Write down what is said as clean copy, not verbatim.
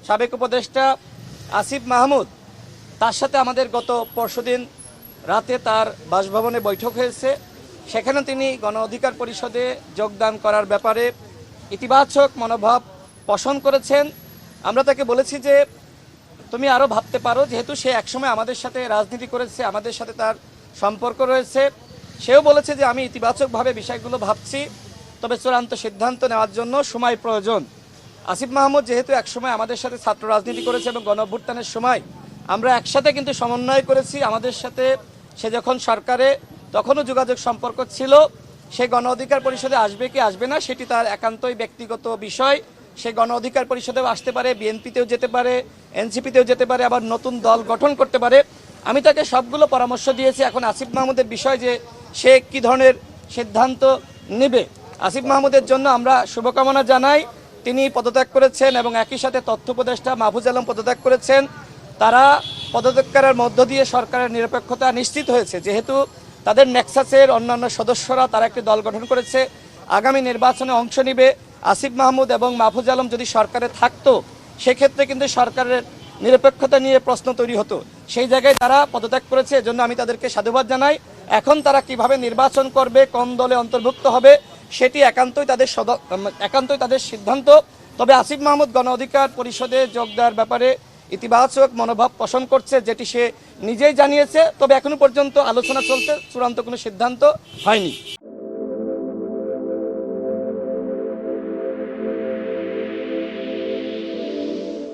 সাবেক উপদেষ্টা আসিফ মাহমুদ, তার সাথে আমাদের গত পরশুদিন রাতে তার বাসভবনে বৈঠক হয়েছে। সেখানে তিনি গণ অধিকার পরিষদে যোগদান করার ব্যাপারে ইতিবাচক মনোভাব পোষণ করেছেন। আমরা তাকে বলেছি যে তুমি আরও ভাবতে পারো, যেহেতু সে একসময় আমাদের সাথে রাজনীতি করেছে, আমাদের সাথে তার সম্পর্ক রয়েছে। সেও বলেছে যে আমি ইতিবাচকভাবে বিষয়গুলো ভাবছি, তবে চূড়ান্ত সিদ্ধান্ত নেওয়ার জন্য সময় প্রয়োজন। আসিফ মাহমুদ যেহেতু একসময় আমাদের সাথে ছাত্র রাজনীতি করেছে এবং গণঅভ্যুত্থানের সময় আমরা একসাথে কিন্তু সমন্বয় করেছি, আমাদের সাথে সে যখন সরকারে তখনও যোগাযোগ সম্পর্ক ছিল। সে গণ অধিকার পরিষদে আসবে কি আসবে না সেটি তার একান্তই ব্যক্তিগত বিষয়। সে গণ অধিকার পরিষদেও আসতে পারে, বিএনপিতেও যেতে পারে, এনসিপিতেও যেতে পারে, আবার নতুন দল গঠন করতে পারে। আমি তাকে সবগুলো পরামর্শ দিয়েছি। এখন আসিফ মাহমুদের বিষয় যে সে কী ধরনের সিদ্ধান্ত নেবে। আসিফ মাহমুদের জন্য আমরা শুভকামনা জানাই। তিনি পদত্যাগ করেছেন এবং একই সাথে তথ্য উপদেষ্টা মাহফুজ আলম পদত্যাগ করেছেন। তারা পদত্যাগ করার মধ্য দিয়ে সরকারের নিরপেক্ষতা নিশ্চিত হয়েছে, যেহেতু তাদের নেক্সাসের অন্যান্য সদস্যরা তারা একটি দল গঠন করেছে, আগামী নির্বাচনে অংশ নেবে। আসিফ মাহমুদ এবং মাহফুজ আলম যদি সরকারে থাকতো সেক্ষেত্রে কিন্তু সরকারের নিরপেক্ষতা নিয়ে প্রশ্ন তৈরি হতো। সেই জায়গায় তারা পদত্যাগ করেছে, এজন্য আমি তাদেরকে সাধুবাদ জানাই। এখন তারা কিভাবে নির্বাচন করবে, কোন দলে অন্তর্ভুক্ত হবে সেটি একান্তই তাদের সিদ্ধান্ত। তবে আসিফ মাহমুদ গণ অধিকার পরিষদে যোগ দেওয়ার ব্যাপারে ইতিবাচক মনোভাব পোষণ করছে, যেটি সে নিজেই জানিয়েছে। তবে এখনো পর্যন্ত আলোচনা চলছে, চূড়ান্ত কোনো সিদ্ধান্ত হয়নি।